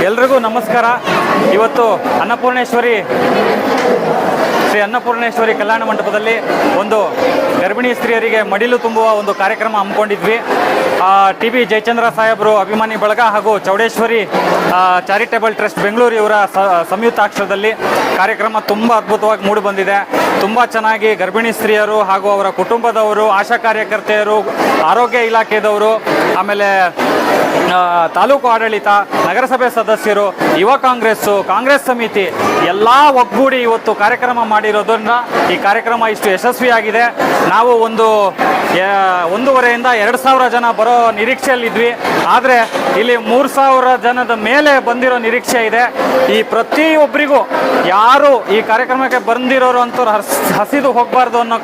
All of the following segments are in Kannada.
ಎಲ್ರಿಗೂ ನಮಸ್ಕಾರ. ಇವತ್ತು ಶ್ರೀ ಅನ್ನಪೂರ್ಣೇಶ್ವರಿ ಕಲ್ಯಾಣ ಮಂಟಪದಲ್ಲಿ ಒಂದು ಗರ್ಭಿಣಿ ಸ್ತ್ರೀಯರಿಗೆ ಮಡಿಲು ತುಂಬುವ ಒಂದು ಕಾರ್ಯಕ್ರಮ ಹಮ್ಮಿಕೊಂಡಿದ್ವಿ. ಟಿ.ಬಿ. ಜಯಚಂದ್ರ ಸಾಹೇಬರು ಅಭಿಮಾನಿ ಬಳಗ ಹಾಗೂ ಚೌಡೇಶ್ವರಿ ಚಾರಿಟೇಬಲ್ ಟ್ರಸ್ಟ್ ಬೆಂಗಳೂರು ಇವರ ಸಂಯುಕ್ತಾಶ್ರಯದಲ್ಲಿ ಕಾರ್ಯಕ್ರಮ ತುಂಬ ಅದ್ಭುತವಾಗಿ ಮೂಡಿ ಬಂದಿದೆ. ತುಂಬ ಚೆನ್ನಾಗಿ ಗರ್ಭಿಣಿ ಸ್ತ್ರೀಯರು ಹಾಗೂ ಅವರ ಕುಟುಂಬದವರು, ಆಶಾ ಕಾರ್ಯಕರ್ತೆಯರು, ಆರೋಗ್ಯ ಇಲಾಖೆದವರು, ಆಮೇಲೆ ತಾಲೂಕು ಆಡಳಿತ, ನಗರಸಭೆ ಸದಸ್ಯರು, ಯುವ ಕಾಂಗ್ರೆಸ್ ಸಮಿತಿ ಎಲ್ಲ ಒಗ್ಗೂಡಿ ಇವತ್ತು ಕಾರ್ಯಕ್ರಮ ಮಾಡಿರೋದ್ರಿಂದ ಈ ಕಾರ್ಯಕ್ರಮ ಇಷ್ಟು ಯಶಸ್ವಿಯಾಗಿದೆ. ನಾವು 1,500ರಿಂದ 2,000 ಜನ ಬರೋ ನಿರೀಕ್ಷೆಯಲ್ಲಿದ್ವಿ. ಆದರೆ ಇಲ್ಲಿ 3,000 ಜನದ ಮೇಲೆ ಬಂದಿರೋ ನಿರೀಕ್ಷೆ ಇದೆ. ಈ ಪ್ರತಿಯೊಬ್ಬರಿಗೂ ಯಾರು ಈ ಕಾರ್ಯಕ್ರಮಕ್ಕೆ ಬಂದಿರೋರು ಅಂತೂ ಹಸಿದು ಹೋಗಬಾರ್ದು ಅನ್ನೋ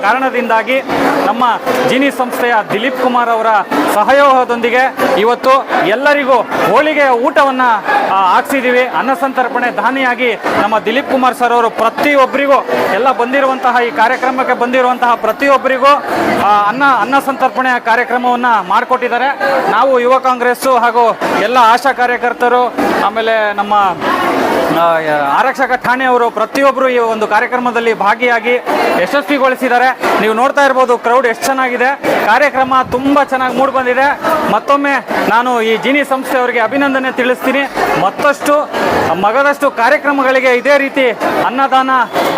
ಕಾರಣದಿಂದಾಗಿ ನಮ್ಮ ಜಿನಿ ಸಂಸ್ಥೆಯ ದಿಲೀಪ್ ಕುಮಾರ್ ಅವರ ಸಹಯೋಗದೊಂದಿಗೆ ಇವತ್ತು ಎಲ್ಲರಿಗೂ ಹೋಳಿಗೆ ಊಟವನ್ನು ಹಾಕ್ಸಿದ್ದೀವಿ. ಅನ್ನ ಸಂತರ್ಪಣೆ ದಾನಿಯಾಗಿ ನಮ್ಮ ದಿಲೀಪ್ ಕುಮಾರ್ ಸರ್ ಅವರು ಪ್ರತಿಯೊಬ್ಬರಿಗೂ ಎಲ್ಲ ಬಂದಿರುವಂತಹ ಈ ಕಾರ್ಯಕ್ರಮಕ್ಕೆ ಬಂದಿರುವಂತಹ ಪ್ರತಿಯೊಬ್ಬರಿಗೂ ಅನ್ನ ಸಂತರ್ಪಣೆಯ ಕಾರ್ಯಕ್ರಮವನ್ನು ಮಾಡಿಕೊಟ್ಟಿದ್ದಾರೆ. ನಾವು ಯುವ ಕಾಂಗ್ರೆಸ್ಸು ಹಾಗೂ ಎಲ್ಲ ಆಶಾ ಕಾರ್ಯಕರ್ತರು, ಆಮೇಲೆ ನಮ್ಮ ಆರಕ್ಷಕ ಠಾಣೆಯವರು ಪ್ರತಿಯೊಬ್ಬರು ಈ ಒಂದು ಕಾರ್ಯಕ್ರಮದಲ್ಲಿ ಭಾಗಿಯಾಗಿ ಯಶಸ್ವಿಗೊಳಿಸಿದ್ದಾರೆ. ನೀವು ನೋಡ್ತಾ ಇರ್ಬೋದು ಕ್ರೌಡ್ ಎಷ್ಟು ಚೆನ್ನಾಗಿದೆ. ಕಾರ್ಯಕ್ರಮ ತುಂಬ ಚೆನ್ನಾಗಿ ಮೂಡಿ ಬಂದಿದೆ. ಮತ್ತೊಮ್ಮೆ ನಾನು ಈ ಜಿನಿ ಸಂಸ್ಥೆಯವರಿಗೆ ಅಭಿನಂದನೆ ತಿಳಿಸ್ತೀನಿ. ಮಗದಷ್ಟು ಕಾರ್ಯಕ್ರಮಗಳಿಗೆ ಇದೇ ರೀತಿ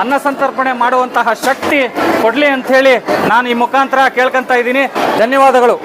ಅನ್ನ ಸಂತರ್ಪಣೆ ಮಾಡುವಂತಹ ಶಕ್ತಿ ಕೊಡಲಿ ಅಂಥೇಳಿ ನಾನು ಈ ಮುಖಾಂತರ ಕೇಳ್ಕೊತಾ ಇದ್ದೀನಿ. ಧನ್ಯವಾದಗಳು.